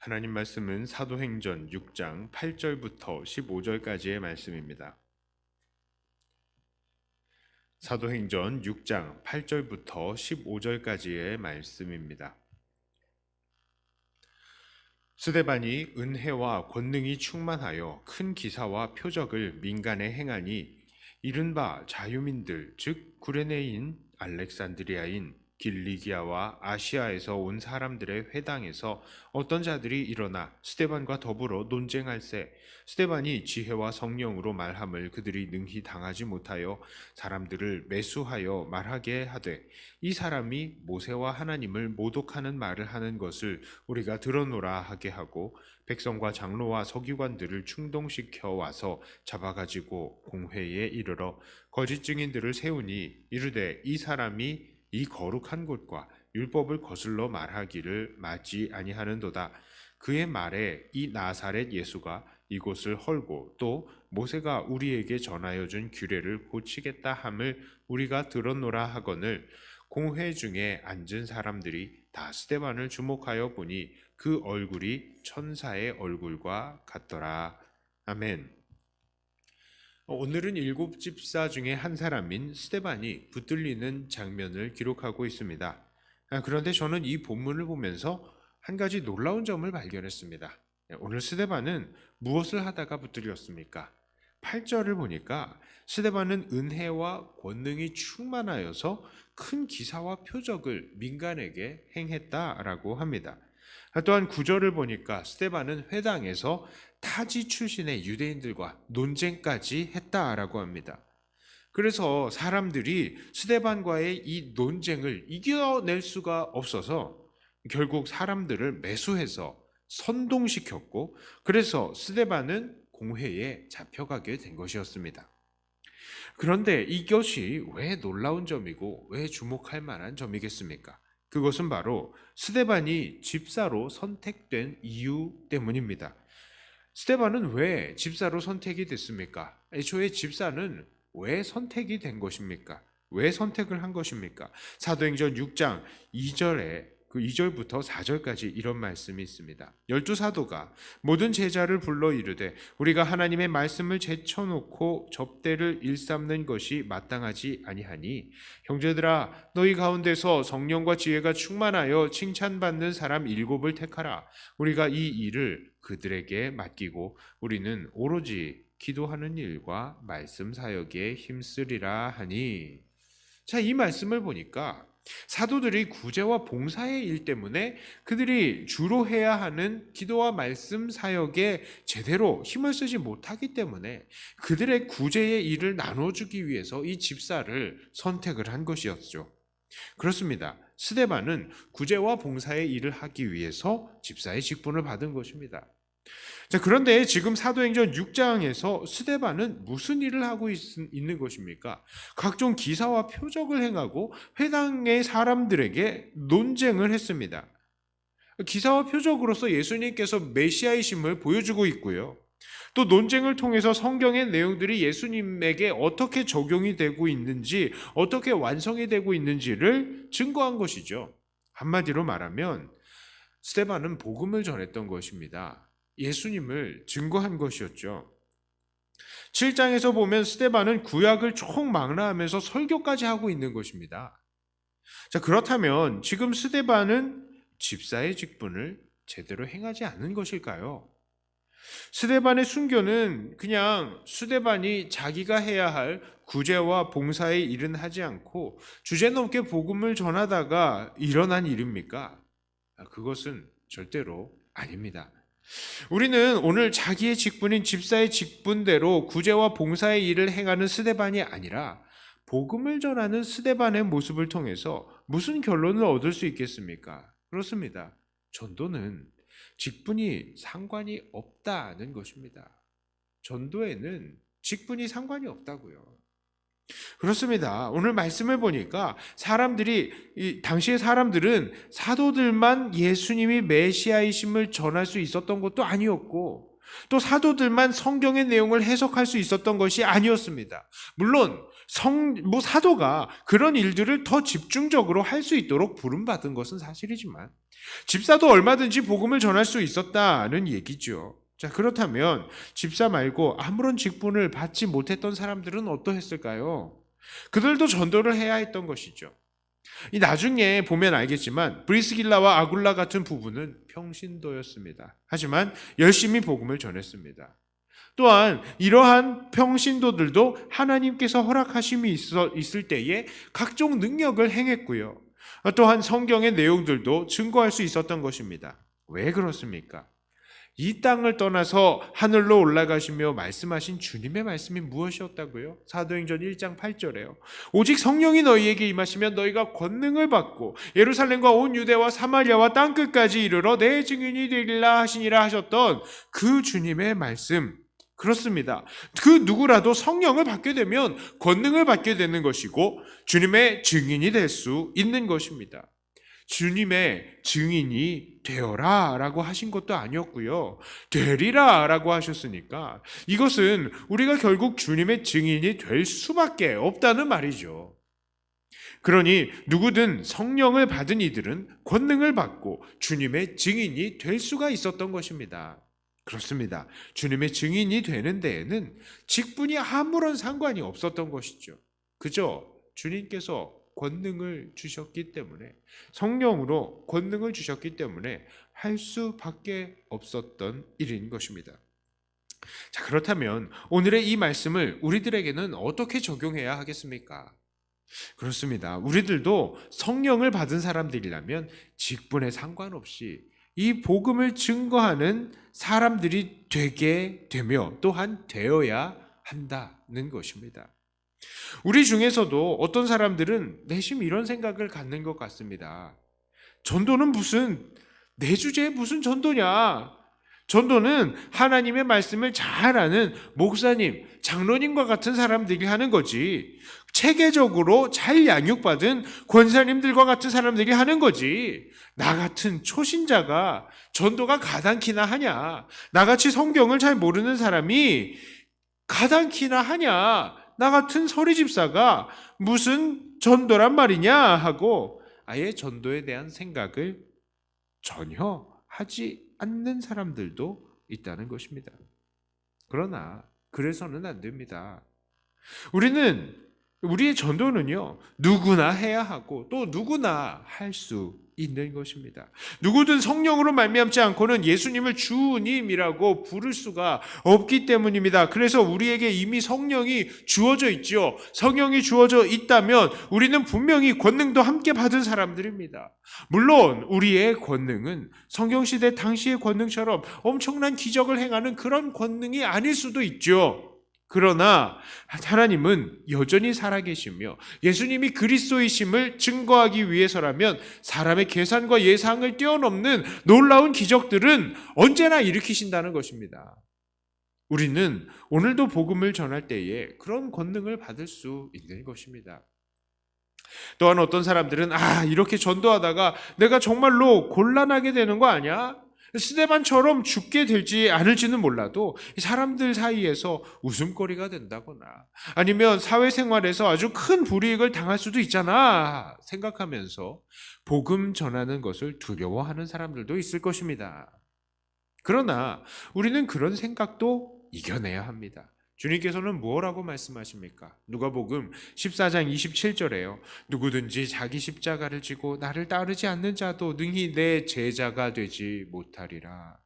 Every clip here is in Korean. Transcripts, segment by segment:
하나님 말씀은 사도행전 6장 8절부터 15절까지의 말씀입니다. 사도행전 6장 8절부터 15절까지의 말씀입니다. 스데반이 은혜와 권능이 충만하여 큰 기사와 표적을 민간에 행하니 이른바 자유민들 즉 구레네인 알렉산드리아인 길리기아와 아시아에서 온 사람들의 회당에서 어떤 자들이 일어나 스데반과 더불어 논쟁할세 스데반이 지혜와 성령으로 말함을 그들이 능히 당하지 못하여 사람들을 매수하여 말하게 하되 이 사람이 모세와 하나님을 모독하는 말을 하는 것을 우리가 들어노라 하게 하고 백성과 장로와 서기관들을 충동시켜 와서 잡아가지고 공회에 이르러 거짓 증인들을 세우니 이르되 이 사람이 이 거룩한 곳과 율법을 거슬러 말하기를 맞지 아니하는도다. 그의 말에 이 나사렛 예수가 이곳을 헐고 또 모세가 우리에게 전하여 준 규례를 고치겠다 함을 우리가 들었노라 하거늘 공회 중에 앉은 사람들이 다 스데반을 주목하여 보니 그 얼굴이 천사의 얼굴과 같더라. 아멘. 오늘은 7집사 중에 한 사람인 스데반이 붙들리는 장면을 기록하고 있습니다. 그런데 저는 이 본문을 보면서 한 가지 놀라운 점을 발견했습니다. 오늘 스데반은 무엇을 하다가 붙들렸습니까? 8절을 보니까 스데반은 은혜와 권능이 충만하여서 큰 기사와 표적을 민간에게 행했다라고 합니다. 또한 9절을 보니까 스데반은 회당에서 타지 출신의 유대인들과 논쟁까지 했다라고 합니다. 그래서 사람들이 스데반과의 이 논쟁을 이겨낼 수가 없어서 결국 사람들을 매수해서 선동시켰고 그래서 스데반은 공회에 잡혀가게 된 것이었습니다. 그런데 이것이 왜 놀라운 점이고 왜 주목할 만한 점이겠습니까? 그것은 바로 스데반이 집사로 선택된 이유 때문입니다. 스데반은 왜 집사로 선택이 됐습니까? 애초에 집사는 왜 선택이 된 것입니까? 왜 선택을 한 것입니까? 사도행전 6장 2절에 그 2절부터 4절까지 이런 말씀이 있습니다. 12사도가 모든 제자를 불러 이르되 우리가 하나님의 말씀을 제쳐놓고 접대를 일삼는 것이 마땅하지 아니하니 형제들아 너희 가운데서 성령과 지혜가 충만하여 칭찬받는 사람 7을 택하라. 우리가 이 일을 그들에게 맡기고 우리는 오로지 기도하는 일과 말씀 사역에 힘쓰리라 하니. 자, 이 말씀을 보니까 사도들이 구제와 봉사의 일 때문에 그들이 주로 해야 하는 기도와 말씀 사역에 제대로 힘을 쓰지 못하기 때문에 그들의 구제의 일을 나눠주기 위해서 이 집사를 선택을 한 것이었죠. 그렇습니다. 스데반은 구제와 봉사의 일을 하기 위해서 집사의 직분을 받은 것입니다. 자, 그런데 지금 사도행전 6장에서 스데반은 무슨 일을 하고 있는 것입니까? 각종 기사와 표적을 행하고 회당의 사람들에게 논쟁을 했습니다. 기사와 표적으로서 예수님께서 메시아이심을 보여주고 있고요. 또 논쟁을 통해서 성경의 내용들이 예수님에게 어떻게 적용이 되고 있는지, 어떻게 완성이 되고 있는지를 증거한 것이죠. 한마디로 말하면 스데반은 복음을 전했던 것입니다. 예수님을 증거한 것이었죠. 7장에서 보면 스데반은 구약을 총망라하면서 설교까지 하고 있는 것입니다. 자, 그렇다면 지금 스데반은 집사의 직분을 제대로 행하지 않은 것일까요? 스데반의 순교는 그냥 스데반이 자기가 해야 할 구제와 봉사의 일은 하지 않고 주제넘게 복음을 전하다가 일어난 일입니까? 그것은 절대로 아닙니다. 우리는 오늘 자기의 직분인 집사의 직분대로 구제와 봉사의 일을 행하는 스데반이 아니라 복음을 전하는 스데반의 모습을 통해서 무슨 결론을 얻을 수 있겠습니까? 그렇습니다. 전도는 직분이 상관이 없다는 것입니다. 전도에는 직분이 상관이 없다고요. 그렇습니다. 오늘 말씀을 보니까 당시의 사람들은 사도들만 예수님이 메시아이심을 전할 수 있었던 것도 아니었고 또 사도들만 성경의 내용을 해석할 수 있었던 것이 아니었습니다. 물론 사도가 그런 일들을 더 집중적으로 할 수 있도록 부름받은 것은 사실이지만 집사도 얼마든지 복음을 전할 수 있었다는 얘기죠. 자, 그렇다면 집사 말고 아무런 직분을 받지 못했던 사람들은 어떠했을까요? 그들도 전도를 해야 했던 것이죠. 이 나중에 보면 알겠지만 브리스길라와 아굴라 같은 부부는 평신도였습니다. 하지만 열심히 복음을 전했습니다. 또한 이러한 평신도들도 하나님께서 허락하심이 있을 때에 각종 능력을 행했고요. 또한 성경의 내용들도 증거할 수 있었던 것입니다. 왜 그렇습니까? 이 땅을 떠나서 하늘로 올라가시며 말씀하신 주님의 말씀이 무엇이었다고요? 사도행전 1장 8절에요. 오직 성령이 너희에게 임하시면 너희가 권능을 받고 예루살렘과 온 유대와 사마리아와 땅끝까지 이르러 내 증인이 되리라 하시니라 하셨던 그 주님의 말씀. 그렇습니다. 그 누구라도 성령을 받게 되면 권능을 받게 되는 것이고 주님의 증인이 될 수 있는 것입니다. 주님의 증인이 되어라 라고 하신 것도 아니었고요. 되리라 라고 하셨으니까 이것은 우리가 결국 주님의 증인이 될 수밖에 없다는 말이죠. 그러니 누구든 성령을 받은 이들은 권능을 받고 주님의 증인이 될 수가 있었던 것입니다. 그렇습니다. 주님의 증인이 되는 데에는 직분이 아무런 상관이 없었던 것이죠. 그저 주님께서 권능을 주셨기 때문에, 성령으로 권능을 주셨기 때문에 할 수밖에 없었던 일인 것입니다. 자, 그렇다면 오늘의 이 말씀을 우리들에게는 어떻게 적용해야 하겠습니까? 그렇습니다. 우리들도 성령을 받은 사람들이라면 직분에 상관없이 이 복음을 증거하는 사람들이 되게 되며 또한 되어야 한다는 것입니다. 우리 중에서도 어떤 사람들은 내심 이런 생각을 갖는 것 같습니다. 전도는 내 주제에 무슨 전도냐? 전도는 하나님의 말씀을 잘 아는 목사님, 장로님과 같은 사람들이 하는 거지. 체계적으로 잘 양육받은 권사님들과 같은 사람들이 하는 거지. 나 같은 초신자가 전도가 가당키나 하냐? 나같이 성경을 잘 모르는 사람이 가당키나 하냐? 나 같은 서리 집사가 무슨 전도란 말이냐? 하고 아예 전도에 대한 생각을 전혀 하지 않는 사람들도 있다는 것입니다. 그러나 그래서는 안 됩니다. 우리의 전도는요, 누구나 해야 하고 또 누구나 할 수 있는 것입니다. 누구든 성령으로 말미암지 않고는 예수님을 주님이라고 부를 수가 없기 때문입니다. 그래서 우리에게 이미 성령이 주어져 있죠. 성령이 주어져 있다면 우리는 분명히 권능도 함께 받은 사람들입니다. 물론 우리의 권능은 성경시대 당시의 권능처럼 엄청난 기적을 행하는 그런 권능이 아닐 수도 있죠. 그러나 하나님은 여전히 살아계시며 예수님이 그리스도이심을 증거하기 위해서라면 사람의 계산과 예상을 뛰어넘는 놀라운 기적들은 언제나 일으키신다는 것입니다. 우리는 오늘도 복음을 전할 때에 그런 권능을 받을 수 있는 것입니다. 또한 어떤 사람들은 이렇게 전도하다가 내가 정말로 곤란하게 되는 거 아니야? 스데반처럼 죽게 될지 않을지는 몰라도 사람들 사이에서 웃음거리가 된다거나 아니면 사회생활에서 아주 큰 불이익을 당할 수도 있잖아 생각하면서 복음 전하는 것을 두려워하는 사람들도 있을 것입니다. 그러나 우리는 그런 생각도 이겨내야 합니다. 주님께서는 뭐라고 말씀하십니까? 누가복음 14장 27절에요. 누구든지 자기 십자가를 지고 나를 따르지 않는 자도 능히 내 제자가 되지 못하리라.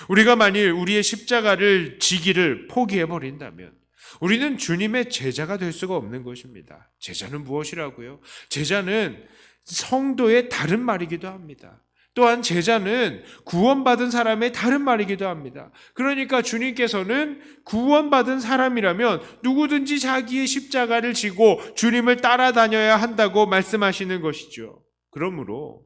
우리가 만일 우리의 십자가를 지기를 포기해버린다면 우리는 주님의 제자가 될 수가 없는 것입니다. 제자는 무엇이라고요? 제자는 성도의 다른 말이기도 합니다. 또한 제자는 구원받은 사람의 다른 말이기도 합니다. 그러니까 주님께서는 구원받은 사람이라면 누구든지 자기의 십자가를 지고 주님을 따라다녀야 한다고 말씀하시는 것이죠. 그러므로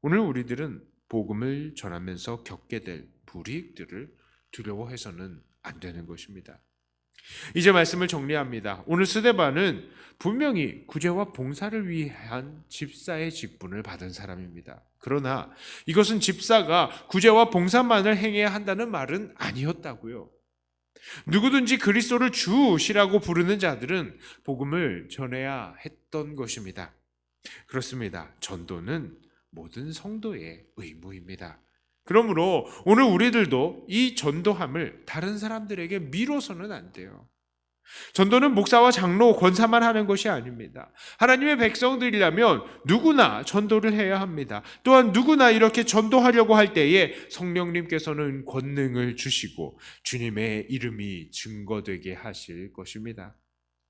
오늘 우리들은 복음을 전하면서 겪게 될 불이익들을 두려워해서는 안 되는 것입니다. 이제 말씀을 정리합니다. 오늘 스데반은 분명히 구제와 봉사를 위한 집사의 직분을 받은 사람입니다. 그러나 이것은 집사가 구제와 봉사만을 행해야 한다는 말은 아니었다고요. 누구든지 그리스도를 주시라고 부르는 자들은 복음을 전해야 했던 것입니다. 그렇습니다. 전도는 모든 성도의 의무입니다. 그러므로 오늘 우리들도 이 전도함을 다른 사람들에게 미뤄서는 안 돼요. 전도는 목사와 장로, 권사만 하는 것이 아닙니다. 하나님의 백성들이라면 누구나 전도를 해야 합니다. 또한 누구나 이렇게 전도하려고 할 때에 성령님께서는 권능을 주시고 주님의 이름이 증거되게 하실 것입니다.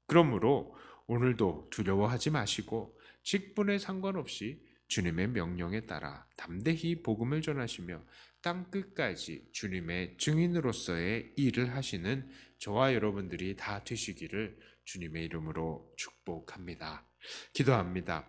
그러므로 오늘도 두려워하지 마시고 직분에 상관없이 주님의 명령에 따라 담대히 복음을 전하시며 땅끝까지 주님의 증인으로서의 일을 하시는 저와 여러분들이 다 되시기를 주님의 이름으로 축복합니다. 기도합니다.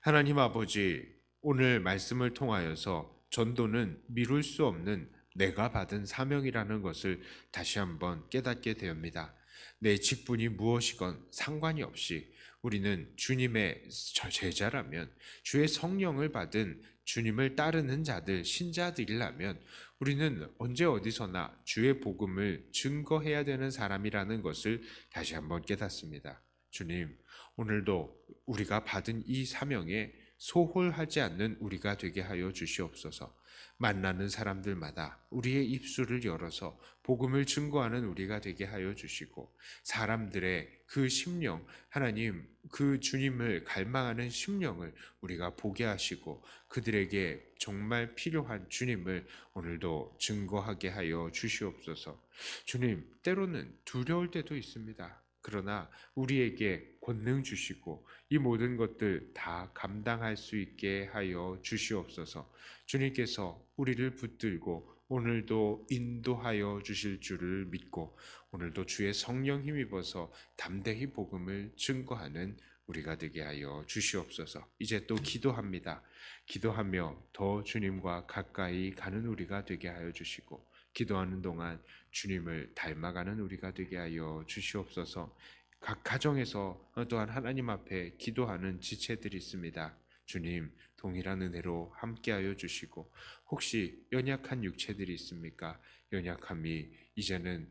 하나님 아버지, 오늘 말씀을 통하여서 전도는 미룰 수 없는 내가 받은 사명이라는 것을 다시 한번 깨닫게 되옵니다. 내 직분이 무엇이건 상관이 없이 우리는 주님의 제자라면, 주의 성령을 받은 주님을 따르는 자들, 신자들이라면 우리는 언제 어디서나 주의 복음을 증거해야 되는 사람이라는 것을 다시 한번 깨닫습니다. 주님, 오늘도 우리가 받은 이 사명에 소홀하지 않는 우리가 되게 하여 주시옵소서. 만나는 사람들마다 우리의 입술을 열어서 복음을 증거하는 우리가 되게 하여 주시고, 사람들의 그 심령, 하나님 그 주님을 갈망하는 심령을 우리가 보게 하시고 그들에게 정말 필요한 주님을 오늘도 증거하게 하여 주시옵소서. 주님, 때로는 두려울 때도 있습니다. 그러나 우리에게 권능 주시고 이 모든 것들 다 감당할 수 있게 하여 주시옵소서. 주님께서 우리를 붙들고 오늘도 인도하여 주실 줄을 믿고 오늘도 주의 성령 힘입어서 담대히 복음을 증거하는 우리가 되게 하여 주시옵소서. 이제 또 기도합니다. 기도하며 더 주님과 가까이 가는 우리가 되게 하여 주시고, 기도하는 동안 주님을 닮아가는 우리가 되게 하여 주시옵소서. 각 가정에서 또한 하나님 앞에 기도하는 지체들이 있습니다. 주님, 동일한 은혜로 함께하여 주시고, 혹시 연약한 육체들이 있습니까? 연약함이 이제는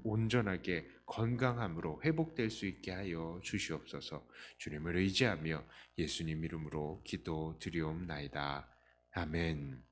온전하게 건강함으로 회복될 수 있게 하여 주시옵소서. 주님을 의지하며 예수님 이름으로 기도드리옵나이다. 아멘.